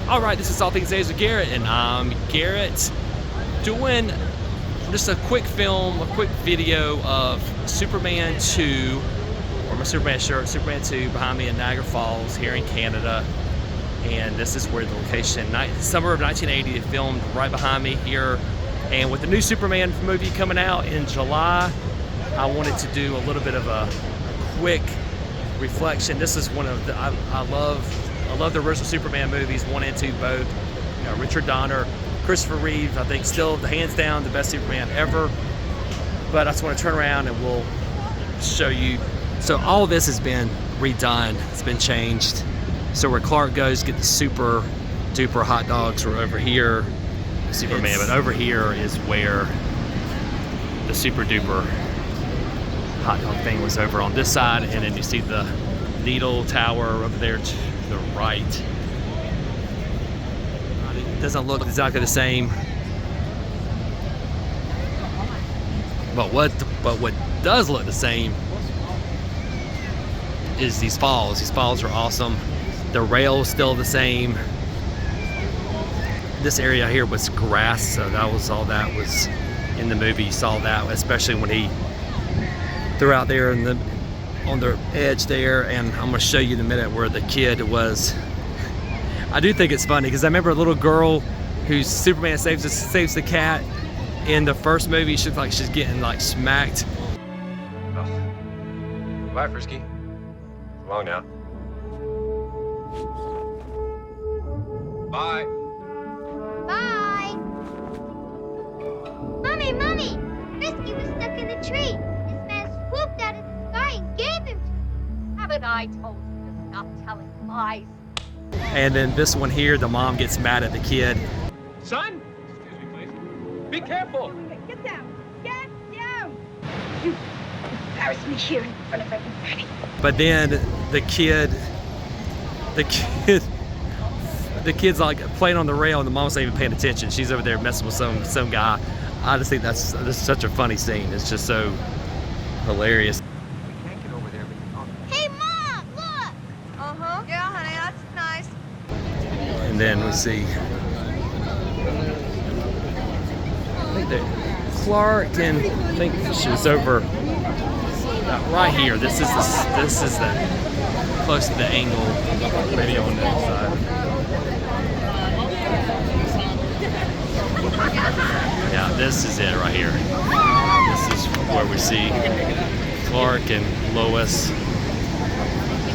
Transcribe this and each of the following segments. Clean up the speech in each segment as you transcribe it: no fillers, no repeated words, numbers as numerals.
All right, this is All Things Days with Garrett, and I'm Garrett doing just a quick film, a quick video of Superman 2, or my Superman shirt, Superman 2 behind me in Niagara Falls here in Canada. And this is where the location, summer of 1980, they filmed right behind me here. And with the new Superman movie coming out in July, I wanted to do a little bit of a quick reflection. This is one of the, I love the original Superman movies, 1 and 2 both. You know, Richard Donner, Christopher Reeve, I think still hands down the best Superman ever. But I just want to turn around and we'll show you. So all of this has been redone, it's been changed. So where Clark goes to get the super duper hot dogs were over here, Superman, but over here is where the super duper hot dog thing was, over on this side, and then you see the Needle Tower over there to the right. It doesn't look exactly the same, but what does look the same is these falls. These falls are awesome. The rail is still the same. This area here was grass, so that was all that was in the movie. You saw that, especially when he threw out there in on the edge there, and I'm gonna show you in a minute where the kid was. I do think it's funny because I remember a little girl who Superman saves the cat in the first movie. She looks like she's getting like smacked. Oh. Bye, Frisky. So long now. Bye. Bye. Mommy! Frisky was stuck in the tree. This man swooped out of the sky and gave him to me. Haven't I told you to stop telling lies? And then this one here, the mom gets mad at the kid. Son? Excuse me, please. Be careful. Get down! Get down! You embarrass me here in front of everybody. But then the kid's like playing on the rail, and the mom's not even paying attention. She's over there messing with some guy. I just think that's such a funny scene. It's just so hilarious. We can't get over there. Hey, Mom, look! Uh-huh. Yeah, honey, that's nice. And then we see, I think that Clark, and I think she was over right here. This is the close to the angle, maybe on the other side. Yeah, this is it right here. This is where we see Clark and Lois,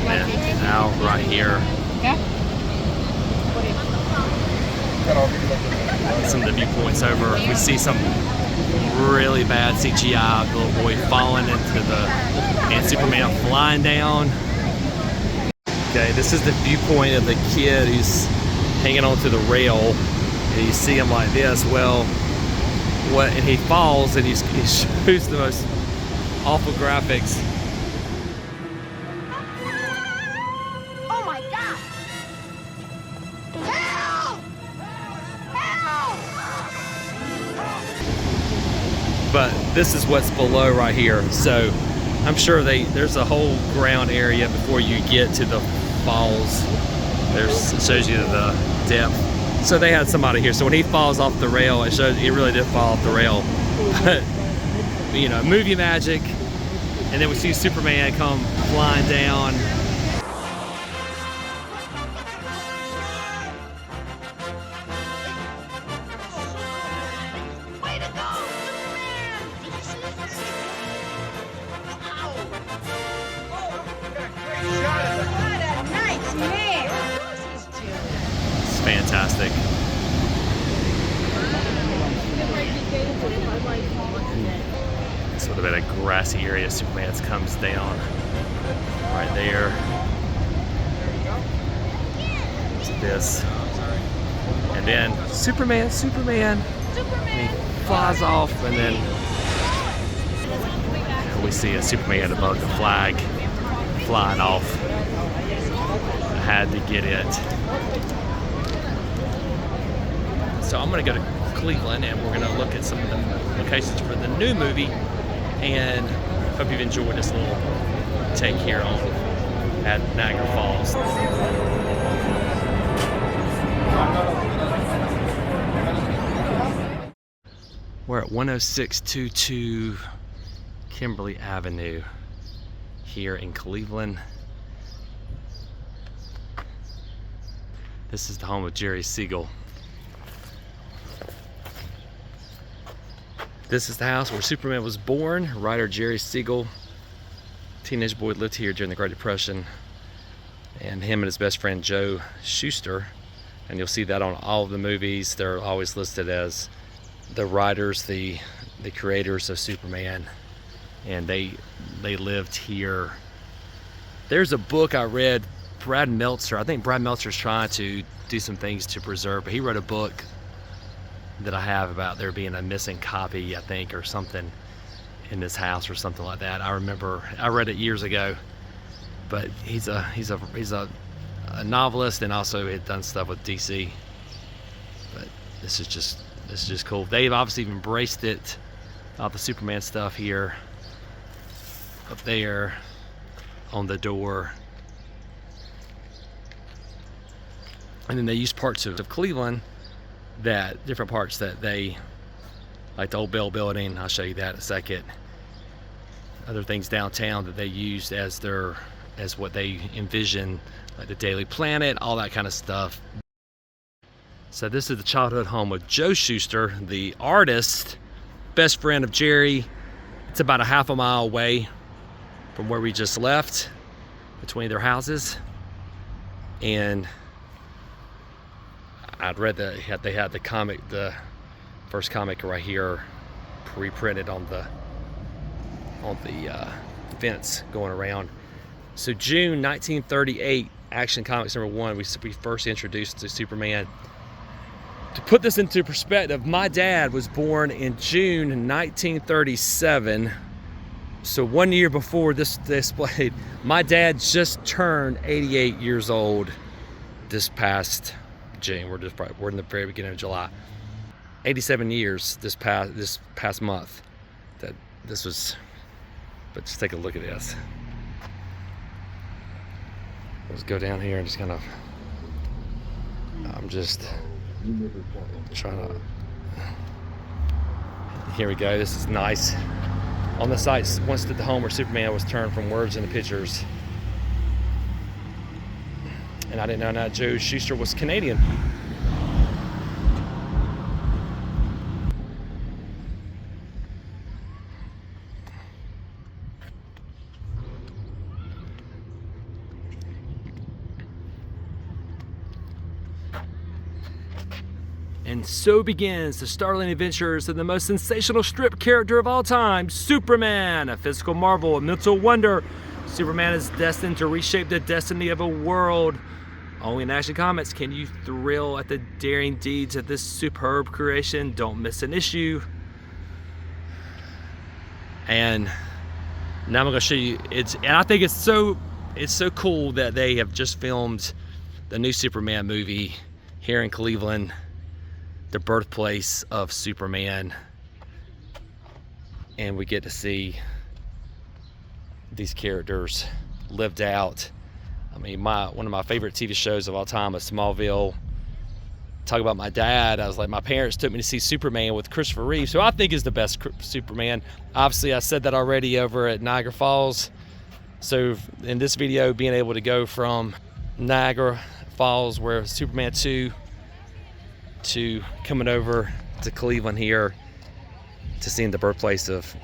and now right here. Some of the viewpoints over, we see some really bad CGI, the little boy falling into and Superman flying down. Okay, this is the viewpoint of the kid who's hanging onto the rail, and you see him like this. Well, and he falls, and he shoots the most awful graphics. Oh my God! Help! Help! But this is what's below right here. So I'm sure there's a whole ground area before you get to the falls. It shows you the depth. So they had somebody here. So when he falls off the rail, it shows he really did fall off the rail. But you know, movie magic. And then we see Superman come flying down. Way to go, Superman! What a nice man! Of course he's Jim. It's fantastic. Sort of at a grassy area, Superman comes down right there. It's this. And then Superman. And he flies off, and then we see a Superman above the flag flying off. I had to get it. So I'm gonna go to Cleveland, and we're gonna look at some of the locations for the new movie, and hope you've enjoyed this little take here at Niagara Falls. at 10622 Kimberly Avenue here in Cleveland. This is the home of Jerry Siegel. This is the house where Superman was born. Writer Jerry Siegel, teenage boy, lived here during the Great Depression, and him and his best friend Joe Shuster, and you'll see that on all of the movies. They're always listed as the writers, the creators of Superman, and they lived here. There's a book I read, Brad Meltzer. I think Brad Meltzer's trying to do some things to preserve, but he wrote a book that I have about there being a missing copy, I think, or something in this house or something like that. I remember I read it years ago, but he's a novelist, and also had done stuff with DC. But this is just cool. They've obviously embraced it, all the Superman stuff here, up there on the door. And then they use parts of Cleveland, that different parts that they, like the old Bell building, I'll show you that in a second. Other things downtown that they used as what they envision, like the Daily Planet, all that kind of stuff. So this is the childhood home of Joe Shuster, the artist, best friend of Jerry. It's about a half a mile away from where we just left, between their houses. And I'd read that they had the comic, the first comic right here, reprinted on the fence going around. So June 1938, Action Comics #1, we first introduced to Superman. To put this into perspective, my dad was born in June 1937. So 1 year before this display, my dad just turned 88 years old this past June. We're in the very beginning of July. 87 years this past month that this was. But just take a look at this. Let's go down here and just kind of. I'm just trying to. Here we go. This is nice. On the site, once at the home where Superman was turned from words into pictures. And I didn't know that Joe Shuster was Canadian. And so begins the startling adventures of the most sensational strip character of all time, Superman, a physical marvel, a mental wonder. Superman is destined to reshape the destiny of a world. Only in Action Comics can you thrill at the daring deeds of this superb creation. Don't miss an issue. And now I'm going to show you. And I think it's so cool that they have just filmed the new Superman movie here in Cleveland, the birthplace of Superman, and we get to see these characters lived out. I mean, one of my favorite TV shows of all time is Smallville. Talk about my dad. I was like, my parents took me to see Superman with Christopher Reeve, who I think is the best Superman. Obviously, I said that already over at Niagara Falls. So in this video, being able to go from Niagara Falls, where Superman 2, to coming over to Cleveland here to seeing the birthplace of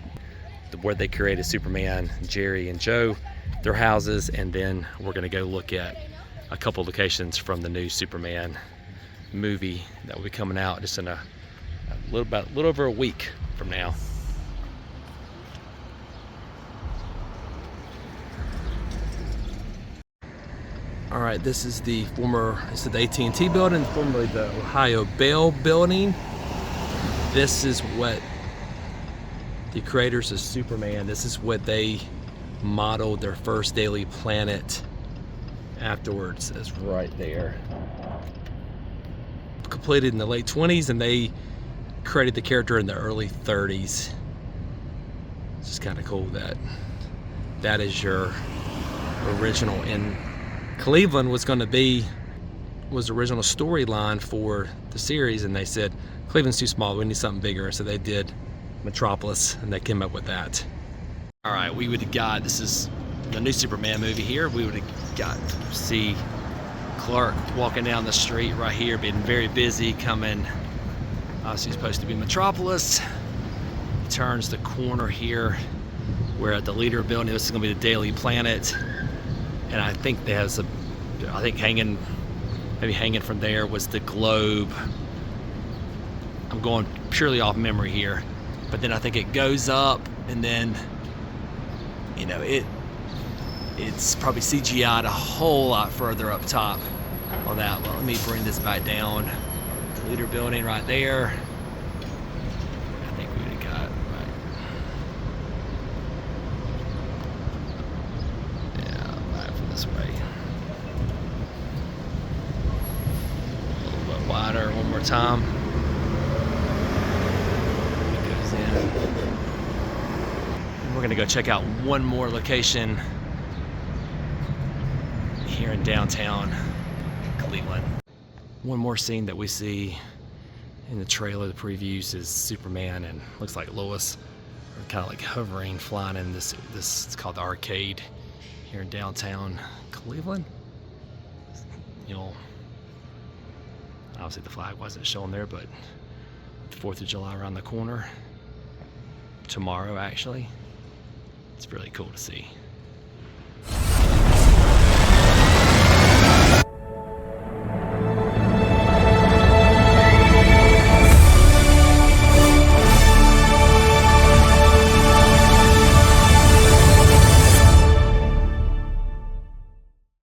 where they created Superman, Jerry and Joe, their houses, and then we're going to go look at a couple locations from the new Superman movie that will be coming out just in a little over a week from now. All right, this is the AT&T building, formerly the Ohio Bell building. This is what the creators of Superman, this is what they modeled their first Daily Planet afterwards. It's right there. Completed in the late 20s, and they created the character in the early 30s. It's just kind of cool that is your original. And Cleveland was the original storyline for the series, and they said Cleveland's too small, we need something bigger. So they did Metropolis, and they came up with that. All right, we would have got, this is the new Superman movie here, we would have got to see Clark walking down the street right here, being very busy, coming, obviously supposed to be Metropolis. He turns the corner here. We're at the Leader building. This is gonna be the Daily Planet. And I think there's maybe hanging from there was the Globe. I'm going purely off memory here. But then I think it goes up, and then, you know, it's probably CGI'd a whole lot further up top on that. Well, let me bring this back down. The Leader building right there. I think we would have got right. Yeah, back from this way. A little bit wider one more time. It goes in. And we're gonna go check out one more location here in downtown Cleveland. One more scene that we see in the trailer, the previews, is Superman and looks like Lois are kind of like hovering, flying in this it's called the Arcade here in downtown Cleveland. You know, obviously the flag wasn't shown there, but 4th of July around the corner tomorrow, actually. It's really cool to see.